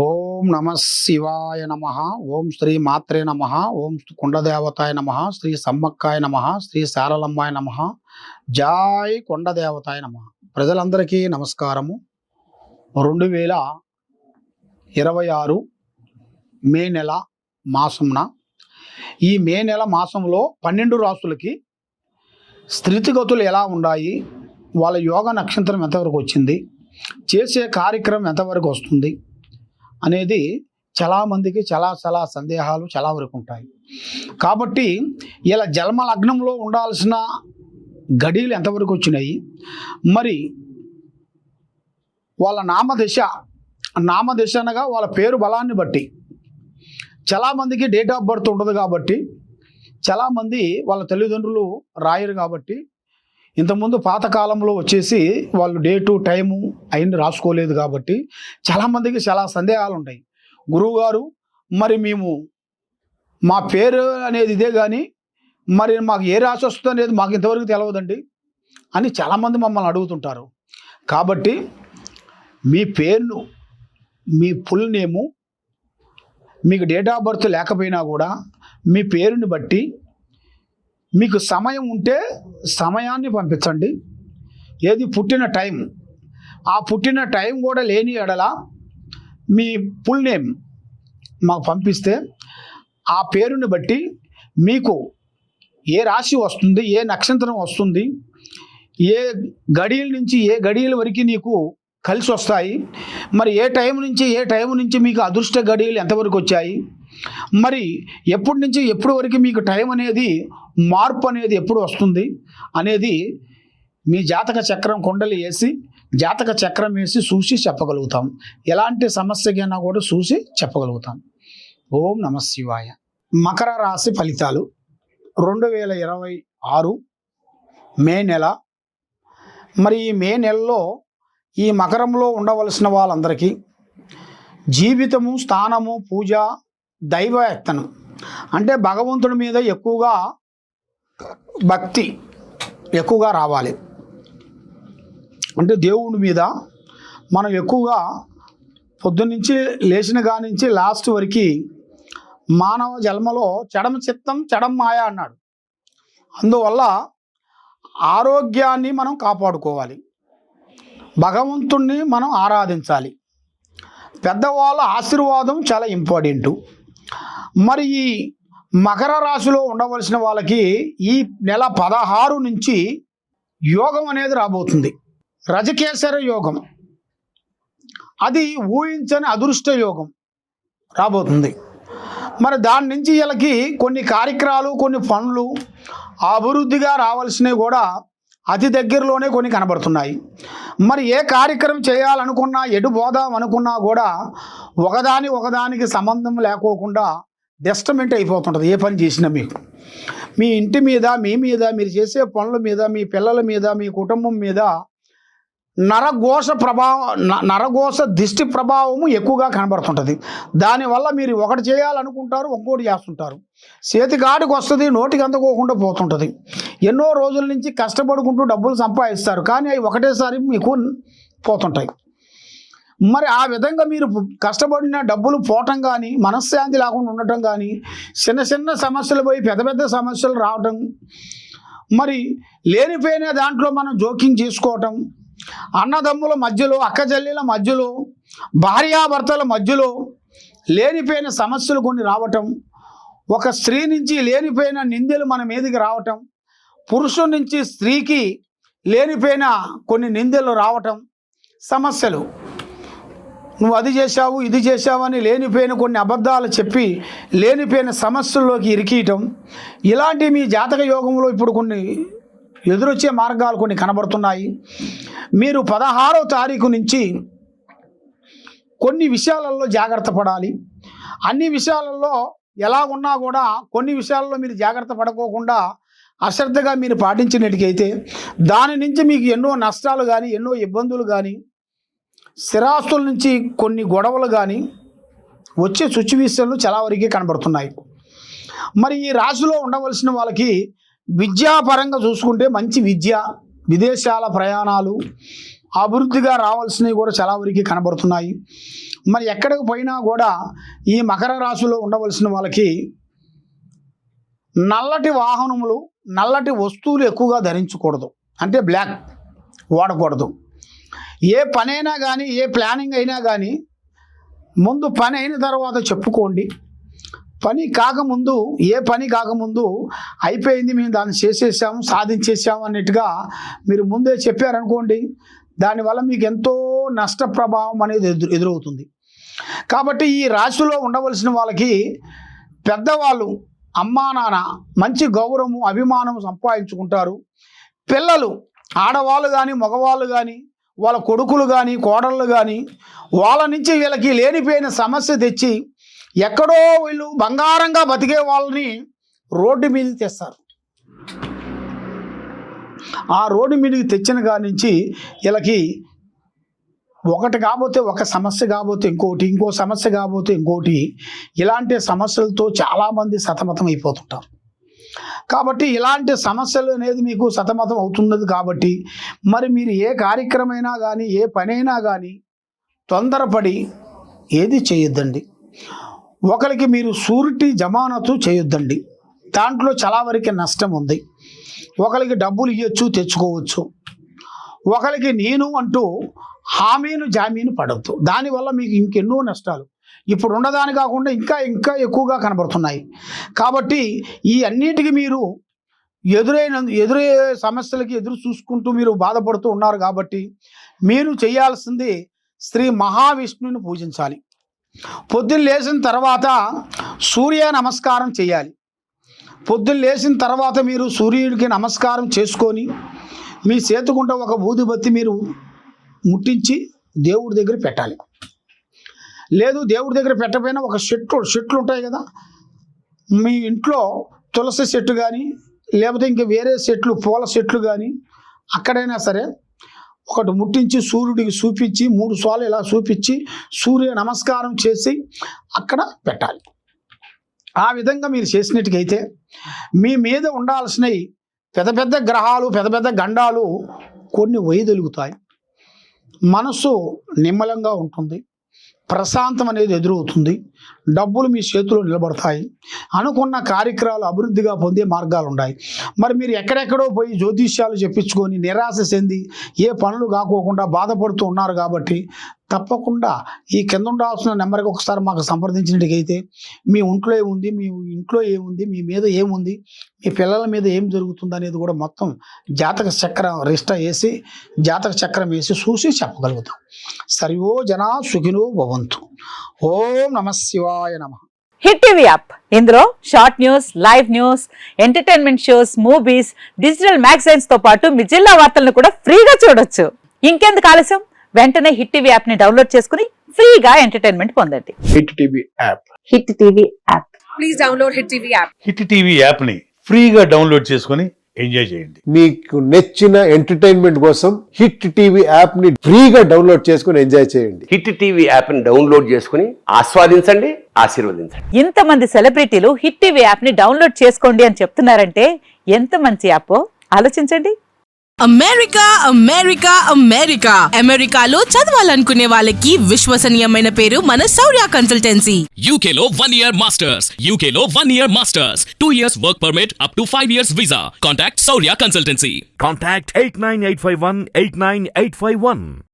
ఓం నమ శివాయ నమ. ఓం శ్రీ మాత్రే నమ. ఓం కొండదేవతాయ నమ. శ్రీ సమ్మక్కాయ నమ. శ్రీ శారలమ్మాయ నమ. జాయ్ కొండదేవతాయ నమ. ప్రజలందరికీ నమస్కారము. 2026 మే నెల మాసంన ఈ మే నెల మాసంలో 12 రాసులకి స్థితిగతులు ఎలా ఉన్నాయి, వాళ్ళ యోగ నక్షత్రం ఎంతవరకు వచ్చింది, చేసే కార్యక్రమం ఎంతవరకు వస్తుంది అనేది చాలామందికి చాలా సందేహాలు చాలా వరకు ఉంటాయి. కాబట్టి ఇలా జన్మ లగ్నంలో ఉండాల్సిన గడియలు ఎంతవరకు వచ్చినాయి, మరి వాళ్ళ నామదశ అనగా వాళ్ళ పేరు బలాన్ని బట్టి చాలామందికి డేట్ ఆఫ్ బర్త్ ఉండదు. కాబట్టి చాలామంది వాళ్ళ తల్లిదండ్రులు రాయరు. కాబట్టి ఇంతకుముందు పాతకాలంలో వచ్చేసి వాళ్ళు డేటు టైము అయింది రాసుకోలేదు. కాబట్టి చాలామందికి చాలా సందేహాలు ఉంటాయి. గురువుగారు, మరి మేము మా పేరు అనేది ఇదే కానీ మరి మాకు ఏ రాశి వస్తుంది అనేది మాకు ఇంతవరకు తెలియదండి అని చాలామంది మమ్మల్ని అడుగుతుంటారు. కాబట్టి మీ పేరును, మీ ఫుల్ నేము, మీకు డేట్ ఆఫ్ బర్త్ లేకపోయినా కూడా మీ పేరుని బట్టి మీకు సమయం ఉంటే సమయాన్ని పంపించండి. ఏది పుట్టిన టైం, ఆ పుట్టిన టైం కూడా లేని ఎడల మీ ఫుల్ నేమ్ మాకు పంపిస్తే ఆ పేరుని బట్టి మీకు ఏ రాశి వస్తుంది, ఏ నక్షత్రం వస్తుంది, ఏ గడియల నుంచి ఏ గడియల వరకు నీకు కలిసి వస్తాయి, మరి ఏ టైం నుంచి మీకు అదృష్ట గడియలు ఎంతవరకు వచ్చాయి, మరి ఎప్పటి నుంచి ఎప్పటి వరకు మీకు టైం అనేది మార్పు అనేది ఎప్పుడు వస్తుంది అనేది మీ జాతక చక్రం కుండలి వేసి జాతక చక్రం వేసి చూసి చెప్పగలుగుతాం. ఎలాంటి సమస్యకైనా కూడా చూసి చెప్పగలుగుతాం. ఓం నమ శివాయ. మకర రాశి ఫలితాలు 2026 మే నెల. మరి ఈ మే నెలలో ఈ మకరంలో ఉండవలసిన వాళ్ళందరికీ జీవితము, స్థానము, పూజ, దైవయత్నం అంటే భగవంతుడి మీద ఎక్కువగా భక్తి ఎక్కువగా రావాలి. అంటే దేవుడి మీద మనం ఎక్కువగా పొద్దున్నుంచి లేచిన కానించి లాస్ట్ వరకు మానవ జన్మలో చెడమ చిత్తం చెడం మాయ అన్నాడు. అందువల్ల ఆరోగ్యాన్ని మనం కాపాడుకోవాలి, భగవంతుణ్ణి మనం ఆరాధించాలి, పెద్దవాళ్ళ ఆశీర్వాదం చాలా ఇంపార్టెంటు. మరి ఈ మకర రాశిలో ఉండవలసిన వాళ్ళకి ఈ నెల 16 నుంచి యోగం అనేది రాబోతుంది. రజకేసర యోగం, అది ఊహించని అదృష్ట యోగం రాబోతుంది. మరి దాని నుంచి వీళ్ళకి కొన్ని కార్యక్రమాలు, కొన్ని పనులు అభివృద్ధిగా రావాల్సినవి కూడా అతి దగ్గరలోనే కొన్ని కనబడుతున్నాయి. మరి ఏ కార్యక్రమం చేయాలనుకున్నా, ఎటు పోదాం అనుకున్నా కూడా ఒకదానికి సంబంధం లేకోకుండా డిస్టర్బెంట్ అయిపోతుంటుంది. ఏ పని చేసినా మీకు మీ ఇంటి మీద, మీ మీద, మీరు చేసే పనుల మీద, మీ పిల్లల మీద, మీ కుటుంబం మీద నరఘోష దిష్టి ప్రభావము ఎక్కువగా కనబడుతుంటుంది. దానివల్ల మీరు ఒకటి చేయాలనుకుంటారు, ఒక్కోటి చేస్తుంటారు. చేతికాడికి వస్తుంది, నోటికి అందుకోకుండా పోతుంటుంది. ఎన్నో రోజుల నుంచి కష్టపడుకుంటూ డబ్బులు సంపాదిస్తారు, కానీ అవి ఒకటేసారి మీకు పోతుంటాయి. మరి ఆ విధంగా మీరు కష్టపడిన డబ్బులు పోవటం కానీ, మనశ్శాంతి లేకుండా ఉండటం కానీ, చిన్న సమస్యలు పోయి పెద్ద సమస్యలు రావటం, మరి లేనిపోయిన దాంట్లో మనం జోక్యం చేసుకోవటం, అన్నదమ్ముల మధ్యలో, అక్కచెల్లెల మధ్యలో, భార్యాభర్తల మధ్యలో లేనిపోయిన సమస్యలు కొన్ని రావటం, ఒక స్త్రీ నుంచి లేనిపోయిన నిందలు మన మీదకి రావటం, పురుషుడి నుంచి స్త్రీకి లేనిపోయిన కొన్ని నిందలు రావటం, సమస్యలు, నువ్వు అది చేశావు ఇది చేశావు అని లేనిపోయిన కొన్ని అబద్ధాలు చెప్పి లేనిపోయిన సమస్యల్లోకి ఇరికియటం, ఇలాంటి మీ జాతక యోగంలో ఇప్పుడు కొన్ని ఎదురొచ్చే మార్గాలు కొన్ని కనబడుతున్నాయి. మీరు 16వ తారీఖు నుంచి కొన్ని విషయాలలో జాగ్రత్త పడాలి. అన్ని విషయాలలో ఎలా ఉన్నా కూడా కొన్ని విషయాల్లో మీరు జాగ్రత్త పడుకోకుండా అశ్రద్ధగా మీరు పాటించినట్టుకైతే దాని నుంచి మీకు ఎన్నో నష్టాలు కానీ, ఎన్నో ఇబ్బందులు కానీ, స్థిరాస్తుల నుంచి కొన్ని గొడవలు కానీ వచ్చే సిచ్యువేషన్లు చాలా వరకే కనబడుతున్నాయి. మరి ఈ రాశిలో ఉండవలసిన వాళ్ళకి విద్యాపరంగా చూసుకుంటే మంచి విద్య, విదేశాల ప్రయాణాలు, అభివృద్ధిగా రావాల్సినవి కూడా చాలా వరకు కనబడుతున్నాయి. మరి ఎక్కడికి పోయినా కూడా ఈ మకర రాశిలో ఉండవలసిన వాళ్ళకి నల్లటి వాహనములు, నల్లటి వస్తువులు ఎక్కువగా ధరించకూడదు. అంటే బ్లాక్ వాడకూడదు. ఏ పనైనా కానీ, ఏ ప్లానింగ్ అయినా కానీ ముందు పని అయిన తర్వాత చెప్పుకోండి. పని కాకముందు, ఏ పని కాకముందు అయిపోయింది, మేము దాన్ని చేసేసాము, సాధించేసాము అన్నట్టుగా మీరు ముందే చెప్పారనుకోండి, దానివల్ల మీకు ఎంతో నష్ట ప్రభావం అనేది ఎదురవుతుంది. కాబట్టి ఈ రాశిలో ఉండవలసిన వాళ్ళకి పెద్దవాళ్ళు, అమ్మా నాన్న మంచి గౌరవము, అభిమానం సంపాదించుకుంటారు. పిల్లలు, ఆడవాళ్ళు కానీ మగవాళ్ళు కానీ, వాళ్ళ కొడుకులు కానీ కోడళ్ళు కానీ వాళ్ళ నుంచి వీళ్ళకి లేనిపోయిన సమస్య తెచ్చి ఎక్కడో వీళ్ళు బంగారంగా బతికే వాళ్ళని రోడ్డు మీదకి తెస్తారు. ఆ రోడ్డు మీదకి తెచ్చిన కాడి నుంచి వీళ్ళకి ఒకటి కాకపోతే ఒక సమస్య కాకపోతే ఇంకోటి, ఇంకో సమస్య కాకపోతే ఇంకోటి, ఇలాంటి సమస్యలతో చాలామంది సతమతం అయిపోతుంటారు. కాబట్టి ఇలాంటి సమస్యలు అనేది మీకు సతమతం అవుతున్నది. కాబట్టి మరి మీరు ఏ కార్యక్రమైనా కానీ, ఏ పనైనా కానీ తొందరపడి ఏది చేయొద్దండి. ఒకరికి మీరు షూరిటీ జమానతు చేయొద్దండి. దాంట్లో చాలా వరకు నష్టం ఉంది. ఒకరికి డబ్బులు ఇవ్వచ్చు, తెచ్చుకోవచ్చు. ఒకరికి నేను అంటూ హామీను జామీను పడవద్దు. దానివల్ల మీకు ఇంకెన్నో నష్టాలు ఇప్పుడు ఉన్నదాని కాకుండా ఇంకా ఎక్కువగా కనబడుతున్నాయి. కాబట్టి ఈ అన్నిటికీ మీరు ఎదురయ్యే సమస్యలకి ఎదురు చూసుకుంటూ మీరు బాధపడుతూ ఉన్నారు. కాబట్టి మీరు చేయాల్సింది శ్రీ మహావిష్ణువుని పూజించాలి. పొద్దున్న లేచిన తర్వాత సూర్య నమస్కారం చేయాలి. పొద్దున్న లేచిన తర్వాత మీరు సూర్యుడికి నమస్కారం చేసుకొని మీ చేతుకుంట ఒక ఊదిబత్తి మీరు ముట్టించి దేవుడి దగ్గర పెట్టాలి. లేదు దేవుడి దగ్గర పెట్టకపోయినా ఒక చెట్లు ఉంటాయి కదా, మీ ఇంట్లో తులసి చెట్టు కానీ లేకపోతే ఇంకా వేరే చెట్లు, పూల చెట్లు కానీ అక్కడైనా సరే ఒకటి ముట్టించి సూర్యుడికి చూపించి 3 సార్లు ఇలా చూపించి సూర్య నమస్కారం చేసి అక్కడ పెట్టాలి. ఆ విధంగా మీరు చేసినట్టుకైతే మీ మీద ఉండాల్సినవి పెద్ద గ్రహాలు, పెద్ద గండాలు కొన్ని వైదొలుగుతాయి. మనసు నిమ్మలంగా ఉంటుంది. ప్రశాంతం అనేది ఎదురవుతుంది. డబ్బులు మీ చేతిలో నిలబడతాయి. అనుకున్న కార్యక్రమాలు అభివృద్ధిగా పొందే మార్గాలు ఉన్నాయి. మరి మీరు ఎక్కడెక్కడో పోయి జ్యోతిష్యాలు చెప్పించుకొని నిరాశ చెంది ఏ పనులు కాకోకుండా బాధపడుతూ ఉన్నారు. కాబట్టి తప్పకుండా ఈ కింద ఉండాల్సిన నెంబర్కి ఒకసారి మాకు సంప్రదించినట్టుకైతే మీ ఒంట్లో ఏముంది, మీ ఇంట్లో ఏముంది, మీ మీద ఏముంది, మీ పిల్లల మీద ఏం జరుగుతుంది అనేది కూడా మొత్తం జాతక చక్రం రిజిస్టర్ వేసి జాతక చక్రం వేసి చూసి చెప్పగలుగుతాం. సర్వో జనా సుఖినో భవంతు. ఓం నమః శివాయ నమః. హిట్ టీవీ యాప్, ఇందులో short news, live news, entertainment shows, movies, digital magazines తో పాటు మీ జిల్లా వార్తలను కూడా ఫ్రీగా చూడొచ్చు. ఇంకెందుకు ఆలస్యం, వెంటనే హిట్ టీవీ యాప్ ని డౌన్లోడ్ చేసుకుని ఫ్రీగా ఎంటర్టైన్మెంట్ పొందండి. Hit TV app. Hit TV app. Please download hit TV app. Hit TV app ని ఫ్రీగా డౌన్లోడ్ చేసుకుని ఎంజాయ్ చేయండి. మీకు నచ్చిన ఎంటర్టైన్మెంట్ కోసం హిట్ టీవీ యాప్ ని ఫ్రీగా డౌన్లోడ్ చేసుకుని ఎంజాయ్ చేయండి. హిట్ టీవీ యాప్ ని డౌన్లోడ్ చేసుకుని ఆస్వాదించండి, ఆశీర్వదించండి. ఇంతమంది సెలబ్రిటీలు హిట్ టీవీ యాప్ ని డౌన్లోడ్ చేసుకోండి అని చెప్తున్నారంటే ఎంత మంచి యాప్ ఆలోచించండి. అమెరికా అమెరికా అమెరికా అమెరికాలో చదవాలనుకునే వాళ్ళకి విశ్వసనీయమైన పేరు మన శౌర్య కన్సల్టెన్సీ. UK లో 1 year masters. UK లో 1 year masters. 2 years work permit up to 5 years visa. Contact Saurya Consultancy. Contact 89851 89851.